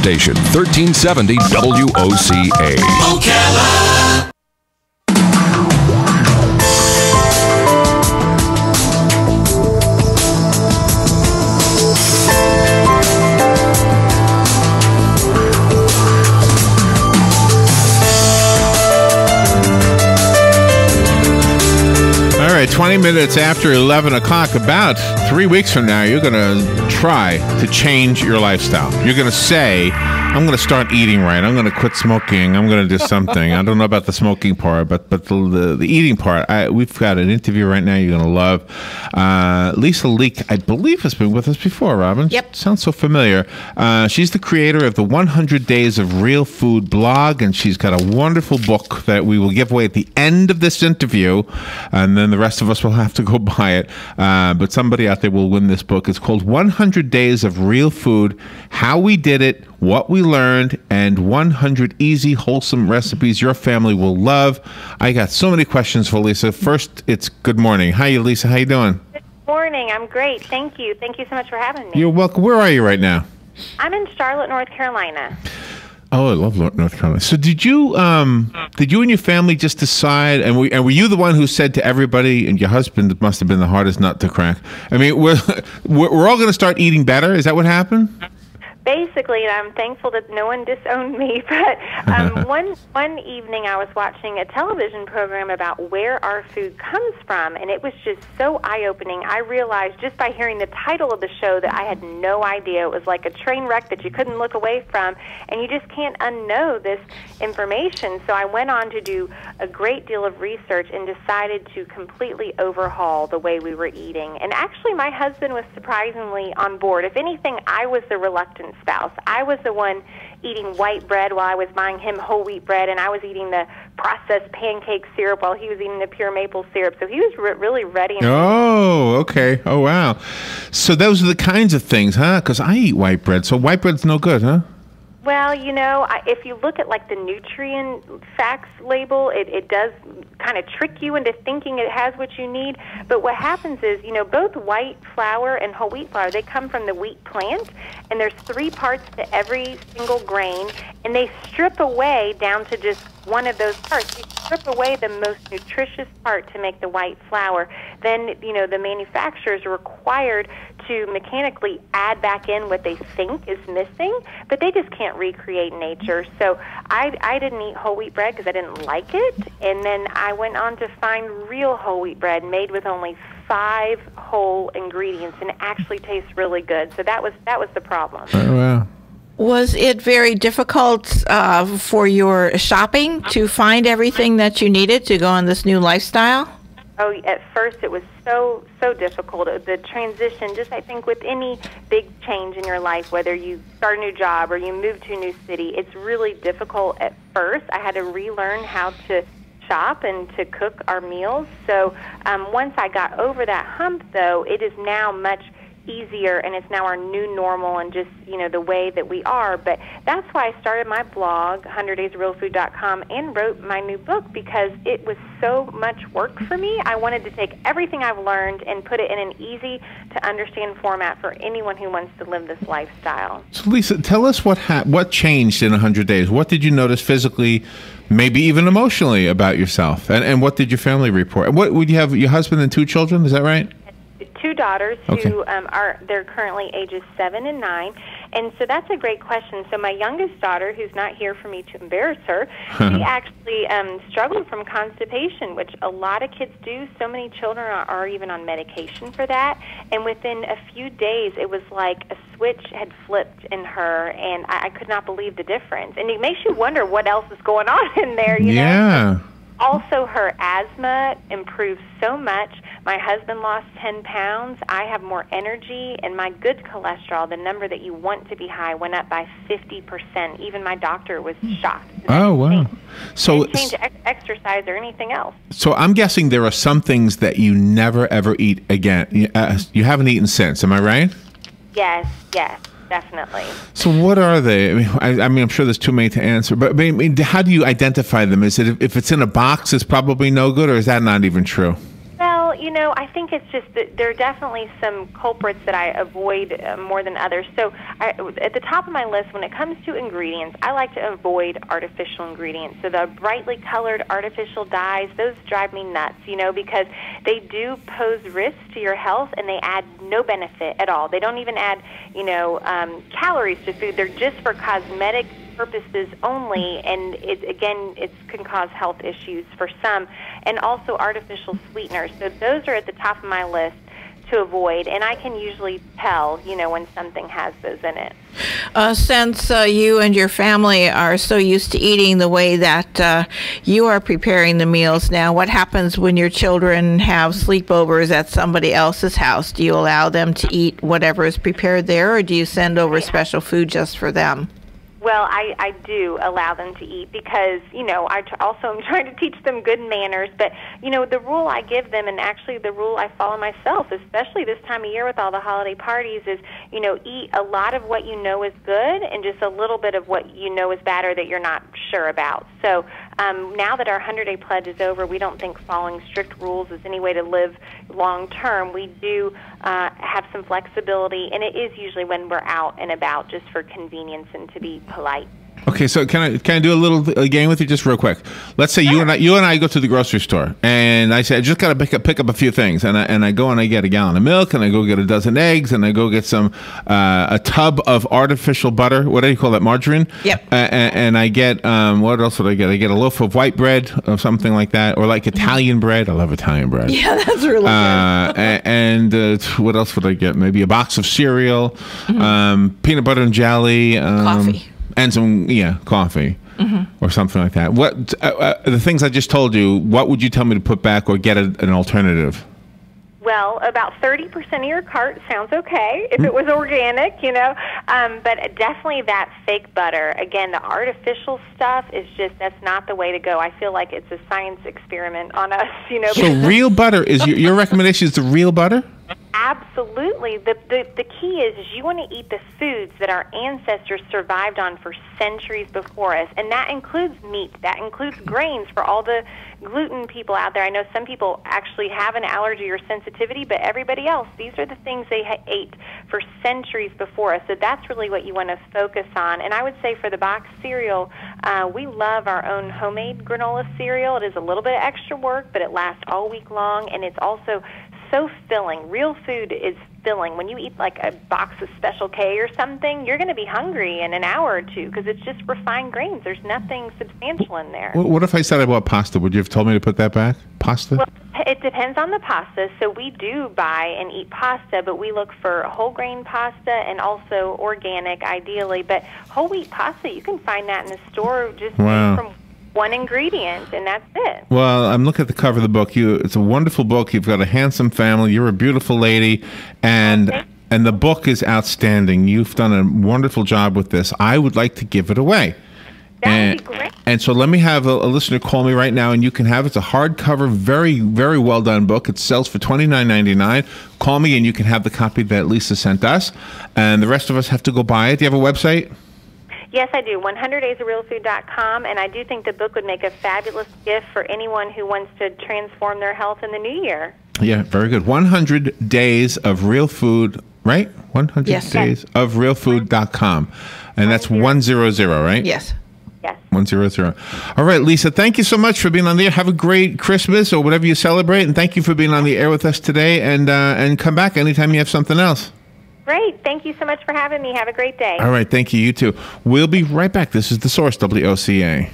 station, 1370 WOCA. WOCA. All right, 20 minutes after 11 o'clock, about 3 weeks from now, you're going to try to change your lifestyle. You're going to say, I'm going to start eating right. I'm going to quit smoking. I'm going to do something. I don't know about the smoking part, but the eating part. We've got an interview right now you're going to love. Leake, I believe, has been with us before, Robin. Yep. Sounds so familiar. She's the creator of the 100 Days of Real Food blog, and she's got a wonderful book that we will give away at the end of this interview, and then the rest of us will have to go buy it. But somebody out there will win this book. It's called 100 Days of Real Food, How We Did It, What We Learned, and 100 Easy, Wholesome Recipes Your Family Will Love. I got so many questions for Lisa. First, it's good morning. Hi, Lisa. How you doing? Good morning. I'm great. Thank you. Thank you so much for having me. You're welcome. Where are you right now? I'm in Charlotte, North Carolina. Oh, I love North Carolina. So did you and your family just decide, and were you the one who said to everybody, and your husband must have been the hardest nut to crack? I mean, we're all going to start eating better? Is that what happened? Basically, and I'm thankful that no one disowned me, but one evening I was watching a television program about where our food comes from, and it was just so eye-opening. I realized just by hearing the title of the show that I had no idea. It was like a train wreck that you couldn't look away from, and you just can't unknow this information. So I went on to do a great deal of research and decided to completely overhaul the way we were eating. And actually, my husband was surprisingly on board. If anything, I was the reluctant spouse. I was the one eating white bread while I was buying him whole wheat bread, and I was eating the processed pancake syrup while he was eating the pure maple syrup. So he was really ready. Oh, okay. Oh, wow. So those are the kinds of things, huh? Because I eat white bread, so white bread's no good, huh? Well, you know, if you look at like the nutrient facts label, it does kind of trick you into thinking it has what you need. But what happens is, you know, both white flour and whole wheat flour, they come from the wheat plant, and there's 3 parts to every single grain, and they strip away down to just one of those parts. You strip away the most nutritious part to make the white flour. Then, you know, the manufacturers are required to mechanically add back in what they think is missing, but they just can't recreate nature. So I didn't eat whole wheat bread because I didn't like it, and then I went on to find real whole wheat bread made with only 5 whole ingredients, and it actually tastes really good. So that was the problem. Oh, wow. Was it very difficult for your shopping to find everything that you needed to go on this new lifestyle? Oh, at first it was so difficult. The transition, just I think with any big change in your life, whether you start a new job or you move to a new city, it's really difficult at first. I had to relearn how to shop and to cook our meals. So once I got over that hump, though, it is now much easier, and it's now our new normal and just, you know, the way that we are. But that's why I started my blog, 100daysofrealfood.com, and wrote my new book, because it was so much work for me. I wanted to take everything I've learned and put it in an easy to understand format for anyone who wants to live this lifestyle. So Lisa, tell us what changed in 100 days. What did you notice physically, maybe even emotionally, about yourself? And what did your family report? What would you have, your husband and 2 children, is that right? 2 daughters Okay. who they're currently ages 7 and 9, and so that's a great question. So my youngest daughter, who's not here for me to embarrass her, she actually struggled from constipation, which a lot of kids do. So many children are even on medication for that, and within a few days, it was like a switch had flipped in her, and I could not believe the difference. And it makes you wonder what else is going on in there, you know? Yeah. Also, her asthma improved so much. My husband lost 10 pounds. I have more energy, and my good cholesterol, the number that you want to be high, went up by 50%. Even my doctor was shocked. Oh, wow. So didn't change exercise or anything else. So I'm guessing there are some things that you never, ever eat again. You haven't eaten since, am I right? Yes, definitely. So what are they? I mean, I'm sure there's too many to answer, but I mean, how do you identify them? Is it, if it's in a box, it's probably no good, or is that not even true? Well, I think it's just that there are definitely some culprits that I avoid more than others. So at the top of my list, when it comes to ingredients, I like to avoid artificial ingredients. So the brightly colored artificial dyes, those drive me nuts, because they do pose risks to your health, and they add no benefit at all. They don't even add, calories to food. They're just for cosmetic purposes only, and it can cause health issues for some, and also artificial sweeteners. So those are at the top of my list to avoid, and I can usually tell, when something has those in it. Since you and your family are so used to eating the way that you are preparing the meals now, what happens when your children have sleepovers at somebody else's house? Do you allow them to eat whatever is prepared there, or do you send over special food just for them? Well, I do allow them to eat because, I also am trying to teach them good manners. But, the rule I give them, and actually the rule I follow myself, especially this time of year with all the holiday parties, is, eat a lot of what you know is good and just a little bit of what you know is bad or that you're not sure about. So now that our 100-day pledge is over, we don't think following strict rules is any way to live long-term. We do have some flexibility, and it is usually when we're out and about just for convenience and to be polite. Okay, so can I do a little game with you just real quick? Let's say you and I go to the grocery store, and I say I just got to pick up a few things, and I go and I get a gallon of milk, and I go get a dozen eggs, and I go get some a tub of artificial butter. What do you call that? Margarine. Yep. And I get what else would I get? I get a loaf of white bread or something like that, or like Italian bread. I love Italian bread. Yeah, that's really good. And what else would I get? Maybe a box of cereal, peanut butter and jelly, coffee. And some, coffee or something like that. What the things I just told you, what would you tell me to put back or get an alternative? Well, about 30% of your cart sounds okay if it was organic, but definitely that fake butter. Again, the artificial stuff is that's not the way to go. I feel like it's a science experiment on us, So real butter, is your recommendation is the real butter? Absolutely. The key is you want to eat the foods that our ancestors survived on for centuries before us, and that includes meat, that includes grains for all the gluten people out there. I know some people actually have an allergy or sensitivity, but everybody else, these are the things they ate for centuries before us. So that's really what you want to focus on. And I would say for the boxed cereal, we love our own homemade granola cereal. It is a little bit of extra work, but it lasts all week long, and it's also so filling. Real food is filling. When you eat like a box of Special K or something, you're going to be hungry in an hour or two because it's just refined grains. There's nothing substantial in there. What if I said I bought pasta? Would you have told me to put that back? Pasta? Well, it depends on the pasta. So we do buy and eat pasta, but we look for whole grain pasta and also organic, ideally. But whole wheat pasta, you can find that in the store just from one ingredient, and that's it. Well, I'm looking at the cover of the book. It's a wonderful book. You've got a handsome family. You're a beautiful lady, and the book is outstanding. You've done a wonderful job with this. I would like to give it away. That would be great. And so let me have a listener call me right now, and you can have it. It's a hardcover, very, very well done book. It sells for $29.99. Call me, and you can have the copy that Lisa sent us, and the rest of us have to go buy it. Do you have a website? Yes, I do. 100daysofrealfood.com, and I do think the book would make a fabulous gift for anyone who wants to transform their health in the new year. Yeah, very good. 100 Days of Real Food, right? 100 Yes. Days of Realfood.com. And that's 100, right? Yes. Yes. 100. All right, Lisa, thank you so much for being on the air. Have a great Christmas or whatever you celebrate, and thank you for being on the air with us today, and come back anytime you have something else. Great. Thank you so much for having me. Have a great day. All right. Thank you. You too. We'll be right back. This is The Source, WOCA.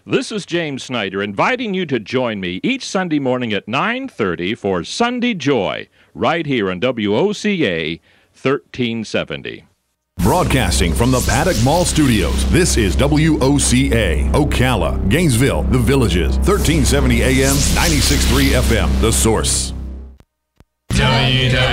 This is James Snyder inviting you to join me each Sunday morning at 9:30 for Sunday Joy, right here on WOCA 1370. Broadcasting from the Paddock Mall Studios, this is WOCA, Ocala, Gainesville, The Villages, 1370 AM, 96.3 FM, The Source. WOCA,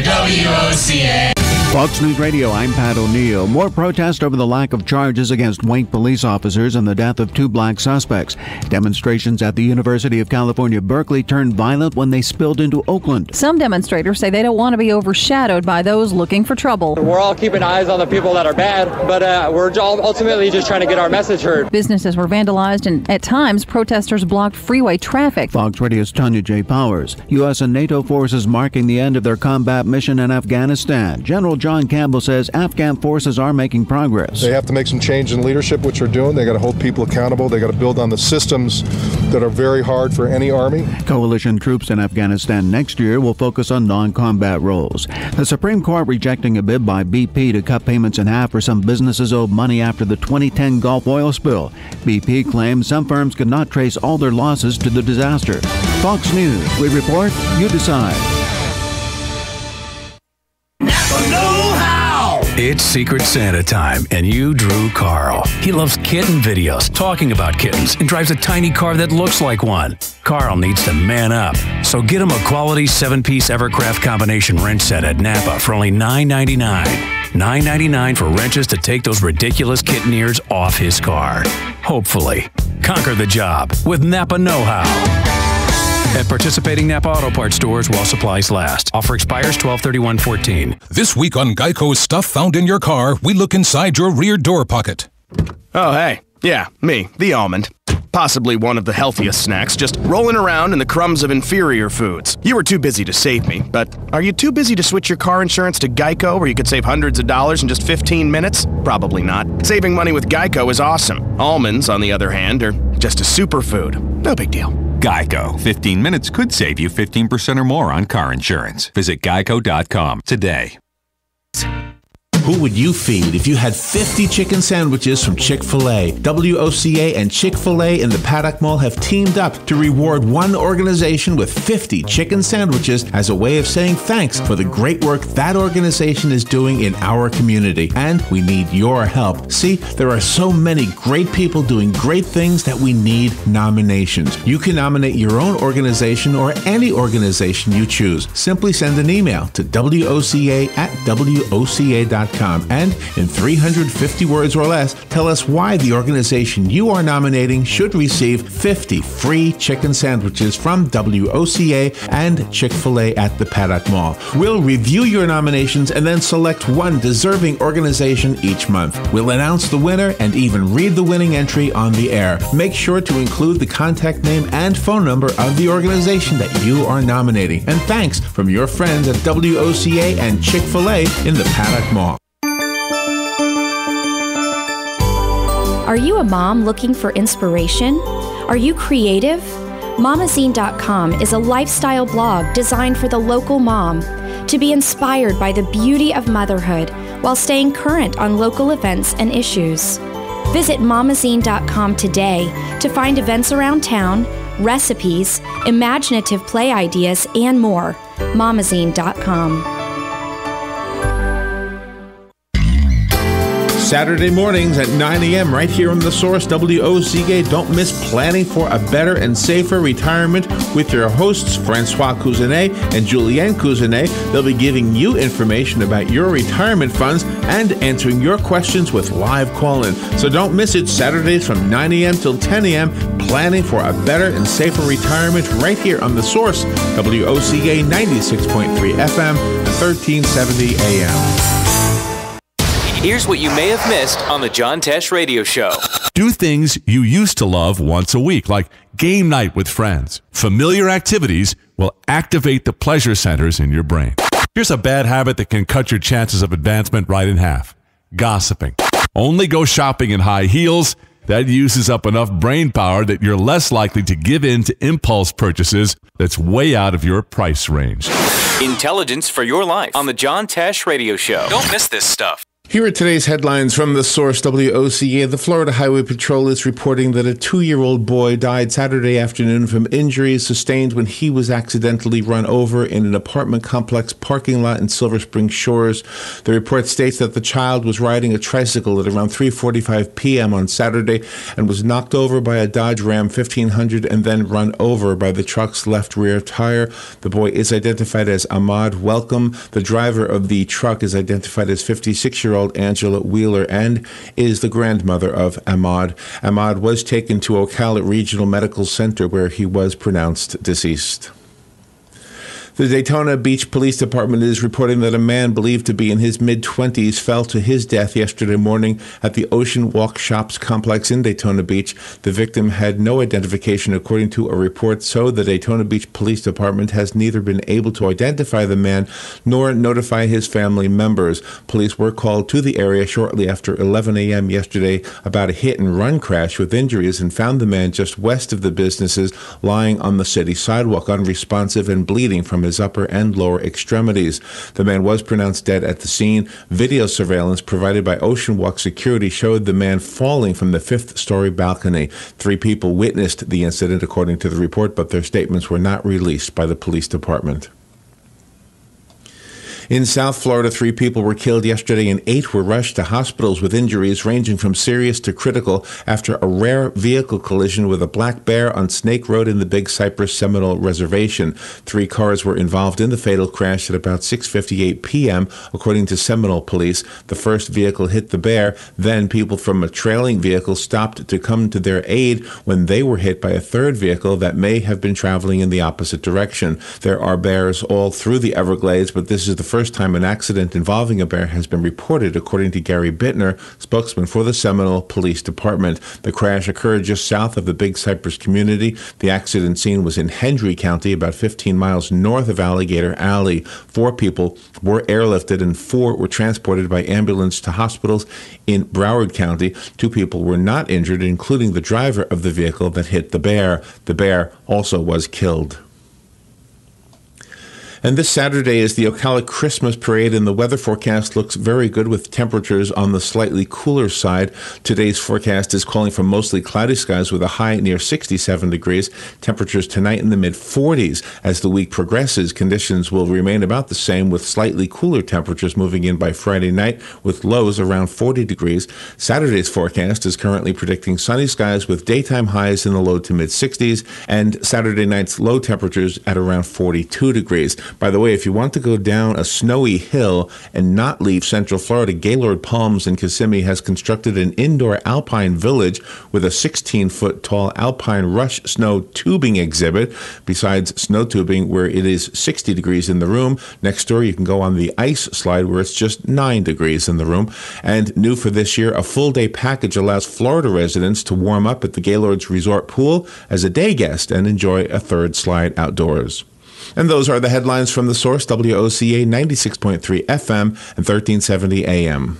WOCA. Fox News Radio, I'm Pat O'Neill. More protest over the lack of charges against Wake police officers and the death of 2 black suspects. Demonstrations at the University of California, Berkeley turned violent when they spilled into Oakland. Some demonstrators say they don't want to be overshadowed by those looking for trouble. We're all keeping eyes on the people that are bad, but we're ultimately just trying to get our message heard. Businesses were vandalized and at times protesters blocked freeway traffic. Fox Radio's Tanya J. Powers. U.S. and NATO forces marking the end of their combat mission in Afghanistan. General John Campbell says Afghan forces are making progress. They have to make some change in leadership, which they're doing. They got to hold people accountable. They got to build on the systems that are very hard for any army. Coalition troops in Afghanistan next year will focus on non-combat roles. The Supreme Court rejecting a bid by BP to cut payments in half for some businesses owed money after the 2010 Gulf oil spill. BP claims some firms could not trace all their losses to the disaster. Fox News, we report, you decide. It's Secret Santa time, and you drew Carl. He loves kitten videos, talking about kittens, and drives a tiny car that looks like one. Carl needs to man up, so get him a quality 7-piece Evercraft combination wrench set at Napa for only $9.99. $9.99 for wrenches to take those ridiculous kitten ears off his car. Hopefully. Conquer the job with Napa Know-How. At participating Napa Auto Parts stores while supplies last. Offer expires 12/31/14. This week on Geico's Stuff Found in Your Car, we look inside your rear door pocket. Oh, hey. Yeah, me, the almond. Possibly one of the healthiest snacks, just rolling around in the crumbs of inferior foods. You were too busy to save me, but are you too busy to switch your car insurance to Geico where you could save hundreds of dollars in just 15 minutes? Probably not. Saving money with Geico is awesome. Almonds, on the other hand, are just a superfood. No big deal. Geico. 15 minutes could save you 15% or more on car insurance. Visit geico.com today. Who would you feed if you had 50 chicken sandwiches from Chick-fil-A? WOCA and Chick-fil-A in the Paddock Mall have teamed up to reward one organization with 50 chicken sandwiches as a way of saying thanks for the great work that organization is doing in our community. And we need your help. See, there are so many great people doing great things that we need nominations. You can nominate your own organization or any organization you choose. Simply send an email to WOCA@WOCA.com. And in 350 words or less, tell us why the organization you are nominating should receive 50 free chicken sandwiches from WOCA and Chick-fil-A at the Paddock Mall. We'll review your nominations and then select one deserving organization each month. We'll announce the winner and even read the winning entry on the air. Make sure to include the contact name and phone number of the organization that you are nominating. And thanks from your friends at WOCA and Chick-fil-A in the Paddock Mall. Are you a mom looking for inspiration? Are you creative? Mamazine.com is a lifestyle blog designed for the local mom to be inspired by the beauty of motherhood while staying current on local events and issues. Visit Mamazine.com today to find events around town, recipes, imaginative play ideas, and more. Mamazine.com. Saturday mornings at 9 a.m. right here on The Source, WOCA. Don't miss Planning for a Better and Safer Retirement with your hosts, Francois Cousinet and Julianne Cousinet. They'll be giving you information about your retirement funds and answering your questions with live call-in. So don't miss it, Saturdays from 9 a.m. till 10 a.m. Planning for a Better and Safer Retirement right here on The Source, WOCA 96.3 FM, 1370 a.m. Here's what you may have missed on the John Tesh Radio Show. Do things you used to love once a week, like game night with friends. Familiar activities will activate the pleasure centers in your brain. Here's a bad habit that can cut your chances of advancement right in half. Gossiping. Only go shopping in high heels. That uses up enough brain power that you're less likely to give in to impulse purchases that's way out of your price range. Intelligence for your life on the John Tesh Radio Show. Don't miss this stuff. Here are today's headlines from the source WOCA. The Florida Highway Patrol is reporting that a 2-year-old boy died Saturday afternoon from injuries sustained when he was accidentally run over in an apartment complex parking lot in Silver Spring Shores. The report states that the child was riding a tricycle at around 3:45 p.m. on Saturday and was knocked over by a Dodge Ram 1500 and then run over by the truck's left rear tire. The boy is identified as Ahmad Welcome. The driver of the truck is identified as 56-year-old Angela Wheeler and is the grandmother of Ahmad. Ahmad was taken to Ocala Regional Medical Center where he was pronounced deceased. The Daytona Beach Police Department is reporting that a man believed to be in his mid-20s fell to his death yesterday morning at the Ocean Walk Shops complex in Daytona Beach. The victim had no identification according to a report, so the Daytona Beach Police Department has neither been able to identify the man nor notify his family members. Police were called to the area shortly after 11 a.m. yesterday about a hit-and-run crash with injuries and found the man just west of the businesses lying on the city sidewalk, unresponsive and bleeding from his upper and lower extremities. The man was pronounced dead at the scene. Video surveillance provided by Ocean Walk Security showed the man falling from the 5th-story balcony. 3 people witnessed the incident, according to the report, but their statements were not released by the police department. In South Florida, 3 people were killed yesterday and 8 were rushed to hospitals with injuries ranging from serious to critical after a rare vehicle collision with a black bear on Snake Road in the Big Cypress Seminole Reservation. 3 cars were involved in the fatal crash at about 6:58 p.m., according to Seminole police. The first vehicle hit the bear, then people from a trailing vehicle stopped to come to their aid when they were hit by a third vehicle that may have been traveling in the opposite direction. There are bears all through the Everglades, but this is the first time an accident involving a bear has been reported, according to Gary Bittner, spokesman for the Seminole Police Department. The crash occurred just south of the Big Cypress community. The accident scene was in Hendry County, about 15 miles north of Alligator Alley. 4 people were airlifted and 4 were transported by ambulance to hospitals in Broward County. 2 people were not injured, including the driver of the vehicle that hit the bear. The bear also was killed. And this Saturday is the Ocala Christmas Parade, and the weather forecast looks very good with temperatures on the slightly cooler side. Today's forecast is calling for mostly cloudy skies with a high near 67 degrees. Temperatures tonight in the mid-40s. As the week progresses, conditions will remain about the same with slightly cooler temperatures moving in by Friday night with lows around 40 degrees. Saturday's forecast is currently predicting sunny skies with daytime highs in the low to mid-60s and Saturday night's low temperatures at around 42 degrees. By the way, if you want to go down a snowy hill and not leave Central Florida, Gaylord Palms in Kissimmee has constructed an indoor alpine village with a 16-foot tall alpine rush snow tubing exhibit. Besides snow tubing, where it is 60 degrees in the room, next door you can go on the ice slide where it's just 9 degrees in the room. And new for this year, a full-day package allows Florida residents to warm up at the Gaylord's Resort Pool as a day guest and enjoy a third slide outdoors. And those are the headlines from the source, WOCA 96.3 FM and 1370 AM.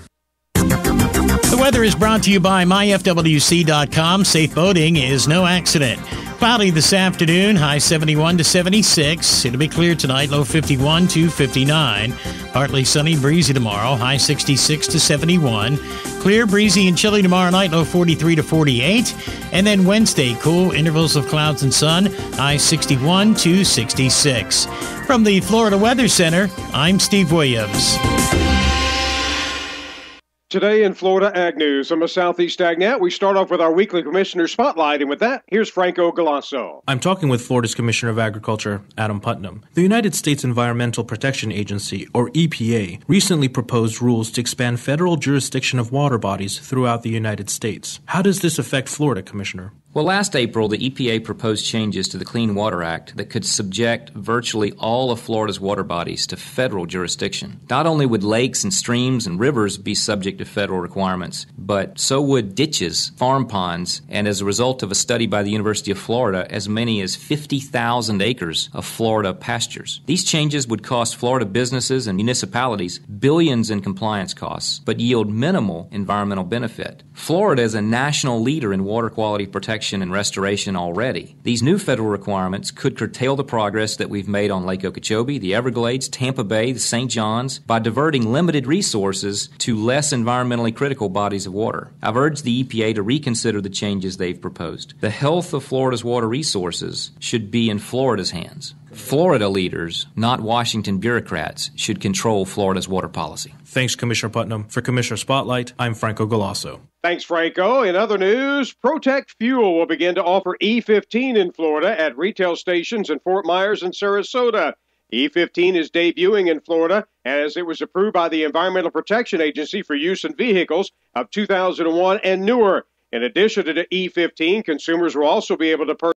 The weather is brought to you by myfwc.com. Safe boating is no accident. Cloudy this afternoon, high 71 to 76. It'll be clear tonight, low 51 to 59. Partly sunny, breezy tomorrow, high 66 to 71. Clear, breezy, and chilly tomorrow night, low 43 to 48. And then Wednesday, cool, intervals of clouds and sun, high 61 to 66. From the Florida Weather Center, I'm Steve Williams. Today in Florida Ag News, I'm a Southeast AgNet. We start off with our weekly Commissioner Spotlight, and with that, here's Franco Galasso. I'm talking with Florida's Commissioner of Agriculture, Adam Putnam. The United States Environmental Protection Agency, or EPA, recently proposed rules to expand federal jurisdiction of water bodies throughout the United States. How does this affect Florida, Commissioner? Well, last April, the EPA proposed changes to the Clean Water Act that could subject virtually all of Florida's water bodies to federal jurisdiction. Not only would lakes and streams and rivers be subject to federal requirements, but so would ditches, farm ponds, and as a result of a study by the University of Florida, as many as 50,000 acres of Florida pastures. These changes would cost Florida businesses and municipalities billions in compliance costs, but yield minimal environmental benefit. Florida is a national leader in water quality protection protection and restoration already. These new federal requirements could curtail the progress that we've made on Lake Okeechobee, the Everglades, Tampa Bay, the St. Johns, by diverting limited resources to less environmentally critical bodies of water. I've urged the EPA to reconsider the changes they've proposed. The health of Florida's water resources should be in Florida's hands. Florida leaders, not Washington bureaucrats, should control Florida's water policy. Thanks, Commissioner Putnam. For Commissioner Spotlight, I'm Franco Galasso. Thanks, Franco. In other news, Protect Fuel will begin to offer E15 in Florida at retail stations in Fort Myers and Sarasota. E15 is debuting in Florida as it was approved by the Environmental Protection Agency for use in vehicles of 2001 and newer. In addition to the E15, consumers will also be able to purchase